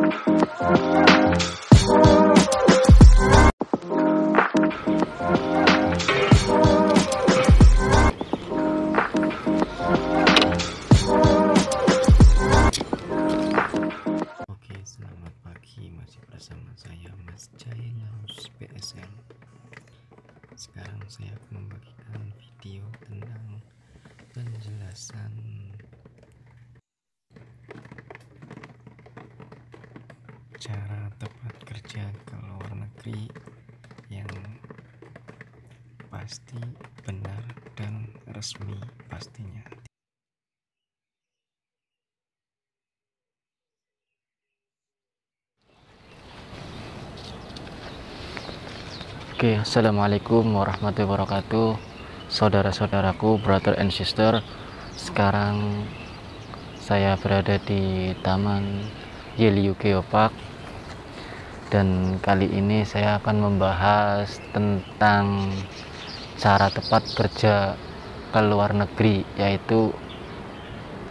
Oke, selamat pagi, masih bersama saya Mas Jailaus PSL. Sekarang saya akan membagikan video tentang penjelasan cara tepat kerja ke luar negeri yang pasti, benar, dan resmi pastinya. Oke, assalamualaikum warahmatullahi wabarakatuh, saudara-saudaraku, brother and sister. Sekarang saya berada di Taman Yeliu Geopark, dan kali ini saya akan membahas tentang cara tepat kerja ke luar negeri, yaitu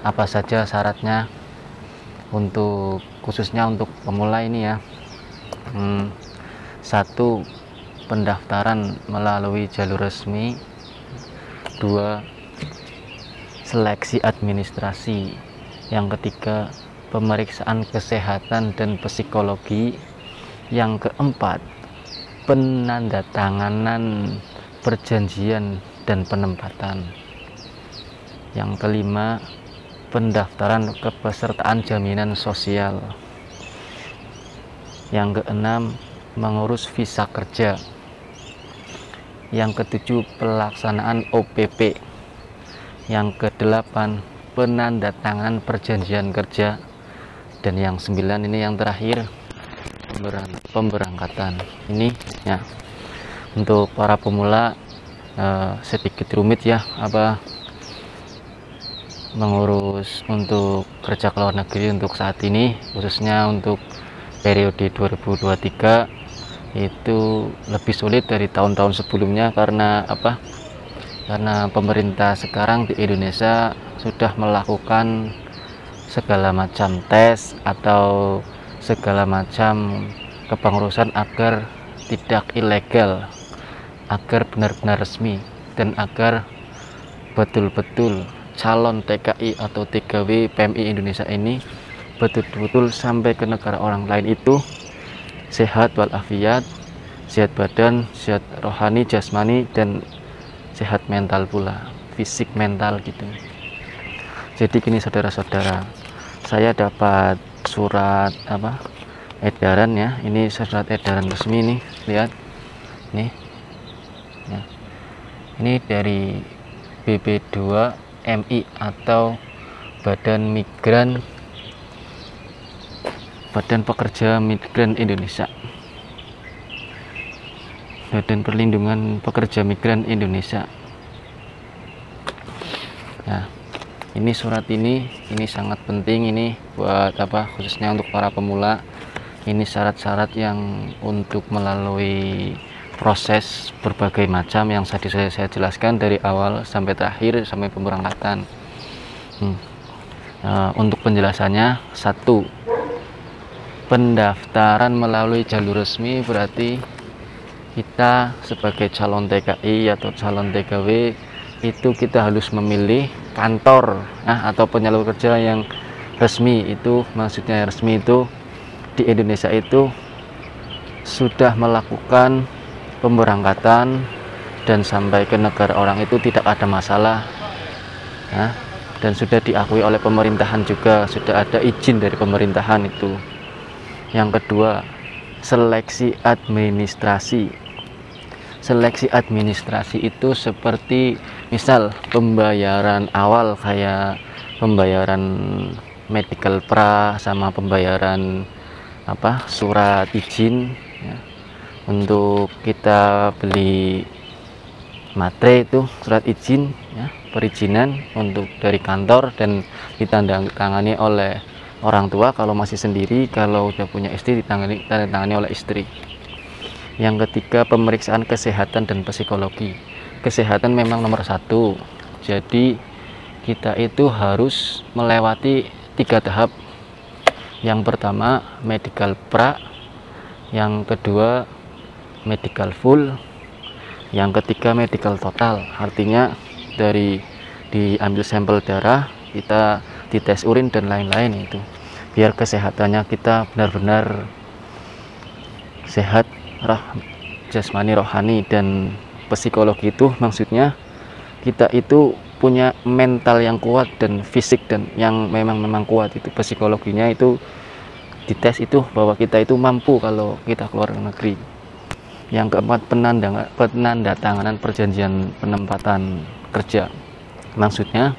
apa saja syaratnya khususnya untuk pemula ini ya. 1. Pendaftaran melalui jalur resmi. 2. Seleksi administrasi. Yang ketiga, pemeriksaan kesehatan dan psikologi. Yang keempat, penandatanganan perjanjian dan penempatan. Yang kelima, pendaftaran kepesertaan jaminan sosial. Yang keenam, mengurus visa kerja. Yang ketujuh, pelaksanaan OPP. Yang kedelapan, penandatangan perjanjian kerja. Dan yang 9 ini yang terakhir, pemberangkatan. Ini ya, untuk para pemula sedikit rumit ya, mengurus untuk kerja ke luar negeri untuk saat ini, khususnya untuk periode 2023 itu lebih sulit dari tahun-tahun sebelumnya. Karena karena pemerintah sekarang di Indonesia sudah melakukan segala macam tes atau segala macam kepengurusan agar tidak ilegal, agar benar-benar resmi, dan agar betul-betul calon TKI atau TKW PMI Indonesia ini betul-betul sampai ke negara orang lain itu sehat walafiat, sehat badan, sehat rohani, jasmani, dan sehat mental pula, fisik mental gitu. Jadi gini saudara-saudara, saya dapat surat edaran ya. Ini surat edaran resmi nih, lihat nih ya. Ini dari BB2 MI atau Badan Pekerja Migran Indonesia, Badan Perlindungan Pekerja Migran Indonesia. Nah, ini surat ini sangat penting ini buat khususnya untuk para pemula. Ini syarat-syarat yang untuk melalui proses berbagai macam yang saya jelaskan dari awal sampai terakhir sampai pemberangkatan. Untuk penjelasannya, 1. Pendaftaran melalui jalur resmi berarti kita sebagai calon TKI atau calon TKW itu kita harus memilih kantor atau penyalur kerja yang resmi. Itu maksudnya resmi itu di Indonesia itu sudah melakukan pemberangkatan dan sampai ke negara orang itu tidak ada masalah dan sudah diakui oleh pemerintahan juga, sudah ada izin dari pemerintahan itu. Yang kedua, seleksi administrasi. Seleksi administrasi itu seperti misal pembayaran awal kayak pembayaran medical pra sama pembayaran surat izin ya. Untuk kita beli matre itu surat izin ya, perizinan untuk dari kantor dan ditandatangani oleh orang tua kalau masih sendiri, kalau udah punya istri ditandatangani oleh istri. Yang ketiga, pemeriksaan kesehatan dan psikologi. Kesehatan memang nomor 1, jadi kita itu harus melewati 3 tahap. Yang pertama medical pra, yang kedua medical full, yang ketiga medical total. Artinya dari diambil sampel darah, kita dites urin dan lain-lain, itu biar kesehatannya kita benar-benar sehat, jasmani, rohani, dan psikologi. Itu maksudnya kita itu punya mental yang kuat dan fisik dan yang memang kuat. Itu psikologinya itu dites itu bahwa kita itu mampu kalau kita keluar negeri. Yang keempat, penandatanganan perjanjian penempatan kerja. Maksudnya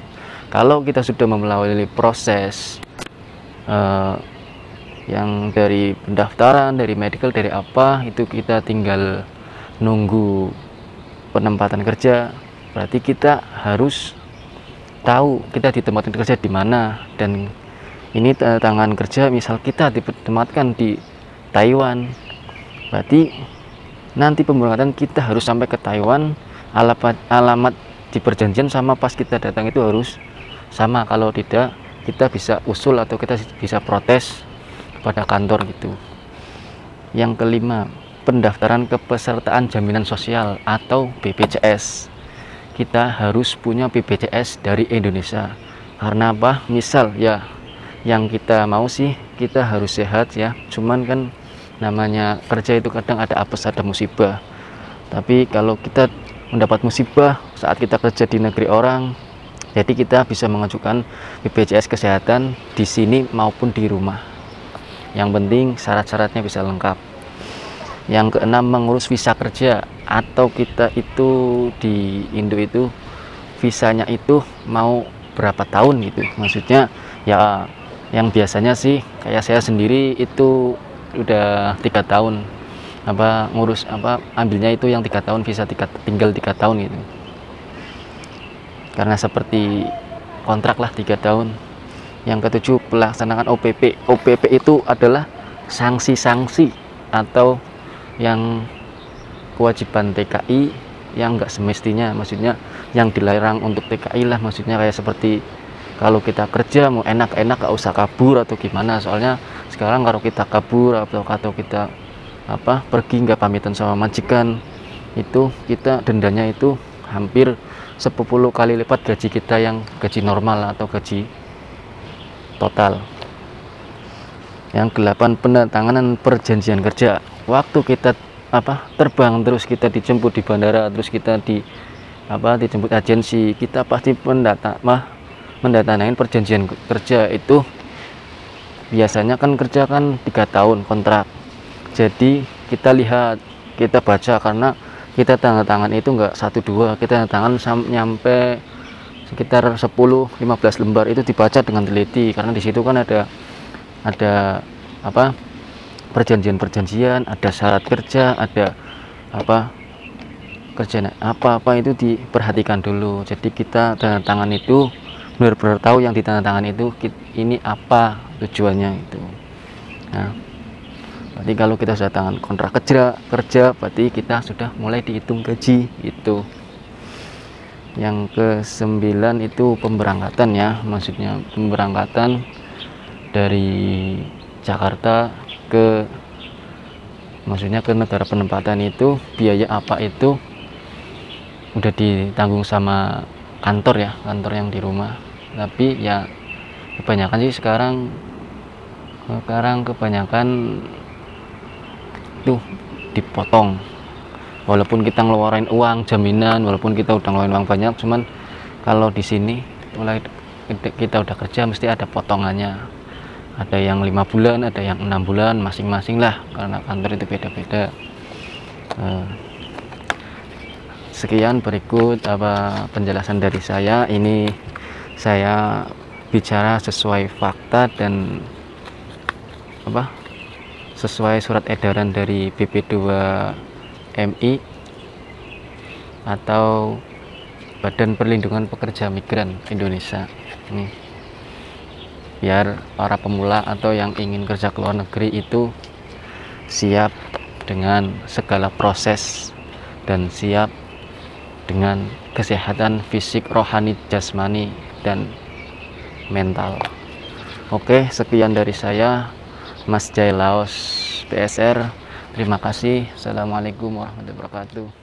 kalau kita sudah melalui proses yang dari pendaftaran, dari medical, dari apa, itu kita tinggal nunggu penempatan kerja. Berarti kita harus tahu kita ditempatin kerja di mana. Dan ini tanda tangan kerja, misal kita ditempatkan di Taiwan, berarti nanti pemberangkatan kita harus sampai ke Taiwan, alamat di perjanjian sama pas kita datang itu harus sama. Kalau tidak, kita bisa usul atau kita bisa protes pada kantor gitu. Yang kelima, pendaftaran kepesertaan jaminan sosial atau BPJS. Kita harus punya BPJS dari Indonesia. Karena apa? Misal ya, yang kita mau sih kita harus sehat ya, cuman kan namanya kerja itu kadang ada apes, ada musibah. Tapi kalau kita mendapat musibah saat kita kerja di negeri orang, jadi kita bisa mengajukan BPJS kesehatan di sini maupun di rumah. Yang penting syarat-syaratnya bisa lengkap. Yang keenam, mengurus visa kerja, atau kita itu di Indo itu visanya itu mau berapa tahun gitu. Maksudnya ya yang biasanya sih kayak saya sendiri itu udah 3 tahun ngurus ambilnya itu yang 3 tahun, visa tinggal 3 tahun gitu, karena seperti kontrak lah 3 tahun. Yang ketujuh, pelaksanaan OPP. OPP itu adalah sanksi-sanksi atau yang kewajiban TKI yang enggak semestinya, maksudnya yang dilarang untuk TKI lah, maksudnya kayak seperti kalau kita kerja mau enak-enak gak usah kabur atau gimana. Soalnya sekarang kalau kita kabur atau kita pergi nggak pamitan sama majikan, itu kita dendanya itu hampir 10 kali lipat gaji kita yang gaji normal atau gaji total. Yang 8, penandatanganan perjanjian kerja. Waktu kita terbang, terus kita dijemput di bandara, terus kita dijemput agensi, kita pasti mendatangkan perjanjian kerja. Itu biasanya kan kerja kan 3 tahun kontrak. Jadi kita lihat, kita baca, karena kita tanda tangan itu enggak 1-2, kita tanda tangan nyampe sekitar 10-15 lembar. Itu dibaca dengan teliti, karena di situ kan ada perjanjian-perjanjian, ada syarat kerja, ada kerjaan apa itu diperhatikan dulu. Jadi kita tanda tangan itu benar-benar tahu yang ditandatangan itu ini apa tujuannya itu. Nah, berarti kalau kita sudah tangan kontrak kerja berarti kita sudah mulai dihitung gaji itu. Yang ke-9 itu pemberangkatan ya, maksudnya pemberangkatan dari Jakarta ke negara penempatan. Itu biaya apa itu udah ditanggung sama kantor ya, kantor yang di rumah. Tapi ya kebanyakan sih sekarang kebanyakan tuh dipotong, walaupun kita ngeluarin uang jaminan, walaupun kita udah ngeluarin uang banyak, cuman kalau di sini mulai kita udah kerja mesti ada potongannya. Ada yang 5 bulan, ada yang 6 bulan, masing-masing lah, karena kantor itu beda-beda. Sekian berikut penjelasan dari saya. Ini saya bicara sesuai fakta dan sesuai surat edaran dari BP2 MI atau Badan Perlindungan Pekerja Migran Indonesia. Ini biar para pemula atau yang ingin kerja ke luar negeri itu siap dengan segala proses dan siap dengan kesehatan fisik, rohani, jasmani, dan mental. Oke, sekian dari saya, Mas Jai Laos PSR. Terima kasih. Assalamualaikum warahmatullahi wabarakatuh.